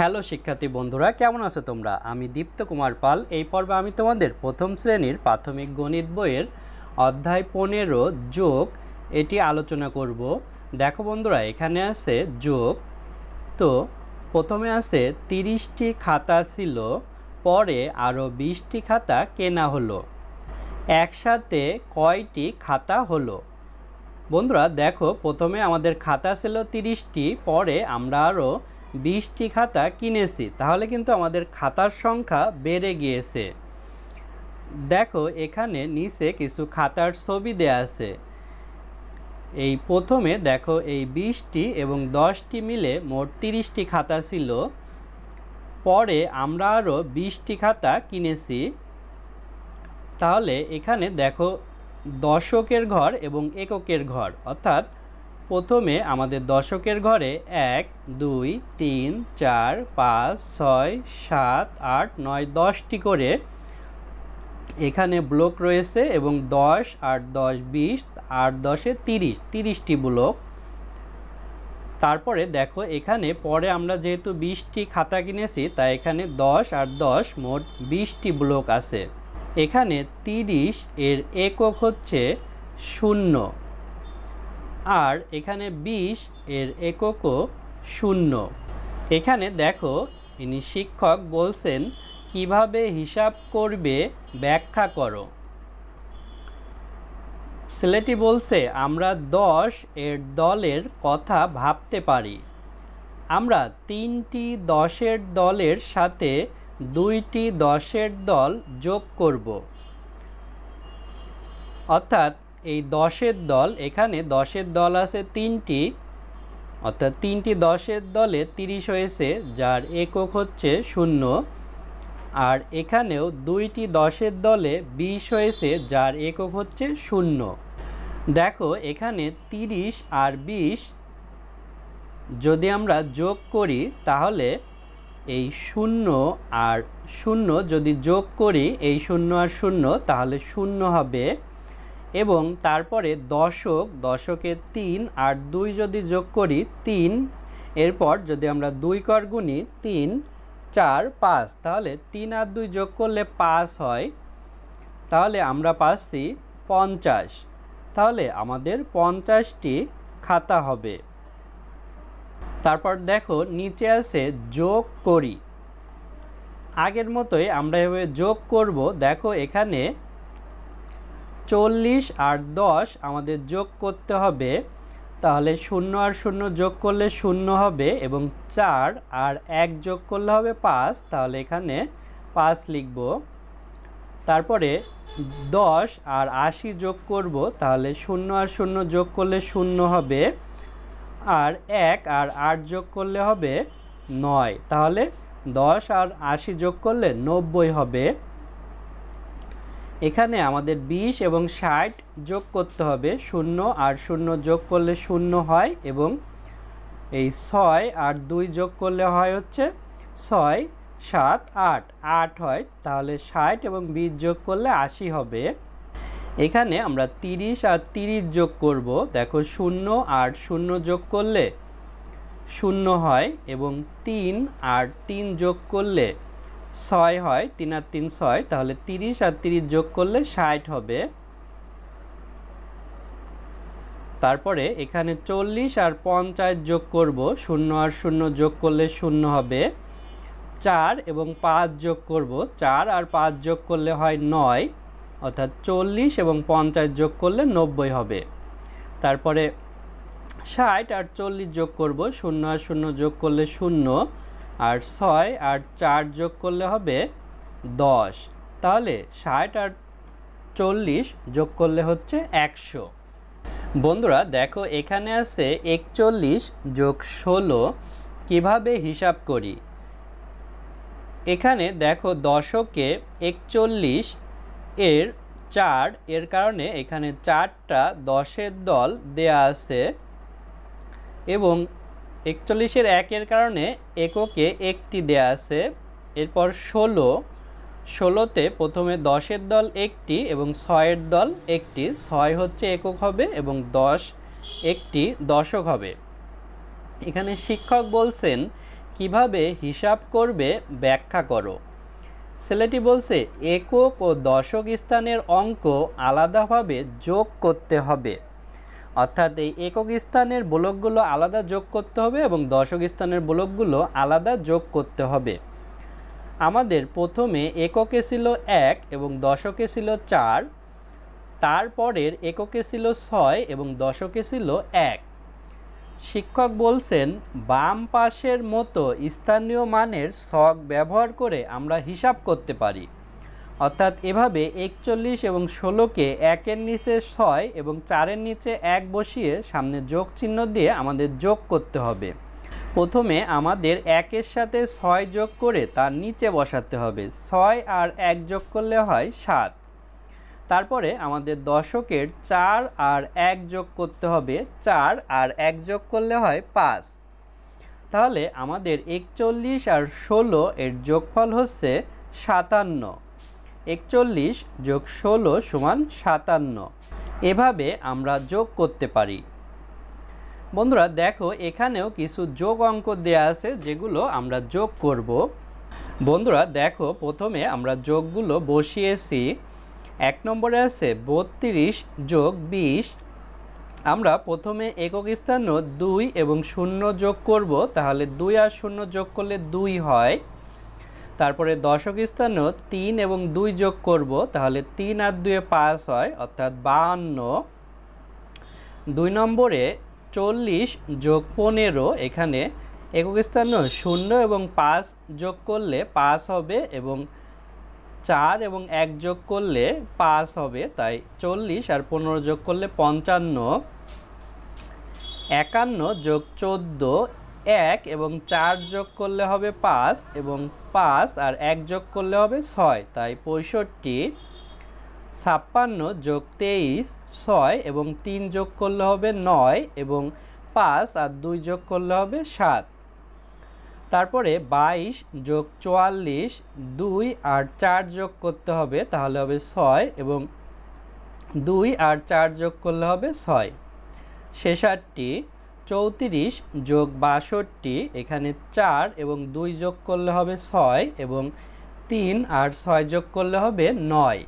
Hello শিক্ষার্থী বন্ধুরা, কেমন আছো তোমরা? আমি দীপ্ত কুমার পাল। এই পর্বে আমি তোমাদের প্রথম শ্রেণীর প্রাথমিক গণিত বইয়ের অধ্যায় 15 যোগ এটি আলোচনা করব। দেখো বন্ধুরা, এখানে আছে যোগ। তো প্রথমে আছে 30টি খাতা ছিল, পরে আরও 20টি খাতা কেনা হলো। একসাথে কয়টি খাতা হলো? বন্ধুরা দেখো, প্রথমে আমাদের খাতা ছিল 30টি, পরে আমরা আরও 20টি খাতা কিনেছি, তাহলে কিন্তু আমাদের খাতার সংখ্যা বেড়ে গিয়েছে। দেখো এখানে নিচে কিছু খাতার ছবি দেয়া আছে। এই প্রথমে দেখো, এই 20টি এবং 10টি মিলে মোট 30টি খাতা ছিল, পরে আমরা আরও 20টি খাতা কিনেছি। তাহলে এখানে দেখো দশকের ঘর এবং এককের ঘর, অর্থাৎ প্রথমে আমাদের দশকের ঘরে 1 2 3 4 5 6 7 8 9 10টি করে এখানে ব্লক রয়েছে এবং 10 8 10 20 8 10 30টি ব্লক। তারপরে দেখো এখানে পরে আমরা যেহেতু 20টি খাতা কিনেছি, তাই এখানে 10 আর 10 মোট 20টি ব্লক আছে। এখানে 30 এর একক হচ্ছে 0, আর এখানে 20 এর এককও 0। এখানে দেখো ইনি শিক্ষক বলছেন কিভাবে হিসাব করবে ব্যাখ্যা করো। ছেলেটি বলছে, আমরা 10 এর দলের কথা ভাবতে পারি। আমরা 3টি 10-এর দলের সাথে 2টি 10-এর দল যোগ করব। অর্থাৎ এই 10-এর দল, এখানে 10-এর দল আছে 3টি, অর্থাৎ 3টি 10-এর দলে 30 হয়েছে, যার একক হচ্ছে 0। আর এখানেও 2টি 10-এর দলে 20 হয়েছে, যার একক হচ্ছে 0। দেখো এখানে 30 আর 20 যদি আমরা যোগ করি, তাহলে এই 0 আর 0 যদি যোগ করি, এই 0 আর 0 তাহলে 0 হবে। এবং তারপরে দশকে 3 আর 2 যদি যোগ করি 3, এরপর যদি আমরা 2 কর গুণি 3 4 5, তাহলে 3 আর 2 যোগ করলে 5 হয়, তাহলে আমরা পাচ্ছি 50। তাহলে আমাদের 50টি খাতা হবে। তারপর দেখো নিচে আছে যোগ করি। আগের মতোই আমরা এভাবে যোগ করব। দেখো এখানে 40 আর 10 আমাদের যোগ করতে হবে, তাহলে 0 আর 0 যোগ করলে 0 হবে, এবং 4 আর 1 যোগ করলে হবে 5, তাহলে এখানে 5 লিখব। তারপরে 10 আর 80 যোগ করব, তাহলে 0 আর 0 যোগ করলে 0 হবে, আর 1 আর 8 যোগ করলে হবে 9, তাহলে 10 আর 80 যোগ করলে 90 হবে। এখানে আমাদের 20 এবং 60 যোগ করতে হবে, 0 আর 0 যোগ করলে 0 হয়, এবং এই 6 আর 2 যোগ করলে হয় হচ্ছে 6 7 8 8 হয়, তাহলে 60 এবং 20 যোগ করলে 80 হবে। এখানে আমরা 30 আর 30 যোগ করব। দেখো 0 আর 0 যোগ করলে 0 হয়, এবং 3 আর 3 যোগ করলে 6 হয়, 3 আর 3 6, তাহলে 30 আর 30 যোগ করলে 60 হবে। তারপরে এখানে 40 আর 50 যোগ করব, 0 আর 0 যোগ করলে 0 হবে। 4 এবং 5 যোগ করব, 4 আর 5 যোগ করলে হয় 9, অর্থাৎ 40 এবং 50 যোগ করলে 90 হবে। তারপরে 60 আর 40 যোগ করব, 0 আর 0 যোগ করলে 0, আর 6 আর 4 যোগ করলে হবে 10, তাহলে 60 আর 40 যোগ করলে হচ্ছে 100। বন্ধুরা দেখো এখানে আছে 41 যোগ 16, কিভাবে হিসাব করি। এখানে দেখো দশকে 41 এর 4, এর কারণে এখানে 4টা 10-এর দল দেয়া আছে, এবং 41-এর 1-এর কারণে এককে 1টি দেয়া আছে। এরপর 16তে প্রথমে 10-এর দল 1টি এবং 6-এর দল 1টি, 6 হচ্ছে একক হবে এবং 10 একটি দশক হবে। এখানে শিক্ষক বলছেন কিভাবে হিসাব করবে ব্যাখ্যা করো। ছেলেটি বলছে একক ও দশক স্থানের অঙ্ক আলাদাভাবে যোগ করতে হবে, অর্থাৎ এই একক স্থানের বলকগুলো আলাদা যোগ করতে হবে এবং দশক স্থানের বলকগুলো আলাদা যোগ করতে হবে। আমাদের প্রথমে এককে ছিল 1 এবং দশকে ছিল 4, তারপরের এককে ছিল 6 এবং দশকে ছিল 1। শিক্ষক বলছেন বাম পাশের মতো স্থানীয় মানের ছক ব্যবহার করে আমরা হিসাব করতে পারি, অর্থাৎ এভাবে 41 এবং 16কে 1-এর নিচে 6 এবং 4-এর নিচে 1 বসিয়ে সামনে যোগ চিহ্ন দিয়ে আমাদের যোগ করতে হবে। প্রথমে আমাদের 1-এর সাথে 6 যোগ করে তার নিচে বসাতে হবে, 6 আর 1 যোগ করলে হয় 7। তারপরে আমাদের দশকের 4 আর 1 যোগ করতে হবে, 4 আর 1 যোগ করলে হয় 5। তাহলে আমাদের 41 আর 16 এর যোগফল হচ্ছে 57। 41 যোগ 16 সমান 57। এভাবে আমরা যোগ করতে পারি। বন্ধুরা দেখো এখানেও কিছু যোগ অঙ্ক দেয়া আছে যেগুলো আমরা যোগ করব। বন্ধুরা দেখো প্রথমে আমরা যোগগুলো বসিয়েছি। 1 নম্বরে আছে 32 যোগ 20। আমরা প্রথমে একক স্থানে 2 এবং 0 যোগ করব, তাহলে 2 আর 0 যোগ করলে 2 হয়। তারপরে দশক স্থানে 3 এবং 2 যোগ করব, তাহলে 3 আর 2 5 হয়, অর্থাৎ 52। 2 নম্বরে 40 যোগ 15। এখানে একক স্থানে 0 এবং 5 যোগ করলে 5 হবে এবং 4 এবং 1 যোগ করলে 5 হবে, তাই 40 আর 15 যোগ করলে 55। 51 যোগ 14, 1 এবং 4 যোগ করলে হবে 5 এবং 5 আর 1 যোগ করলে হবে 6, তাই 65। 56 যোগ 23, 6 এবং 3 যোগ করলে হবে 9 এবং 5 আর 2 যোগ করলে হবে 7। তারপরে 22 যোগ 44, 2 আর 4 যোগ করতে হবে, তাহলে হবে 6 এবং 2 আর 4 যোগ করলে হবে 6। 66 34 যোগ 62, এখানে 4 এবং 2 যোগ করলে হবে 6 এবং 3 আর 6 যোগ করলে হবে 9।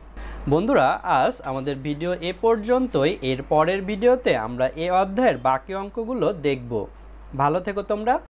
বন্ধুরা আজ আমাদের ভিডিও এ পর্যন্তই। এর পরের ভিডিওতে আমরা এই অধ্যায়ের বাকি অঙ্কগুলো দেখব। ভালো থেকো তোমরা।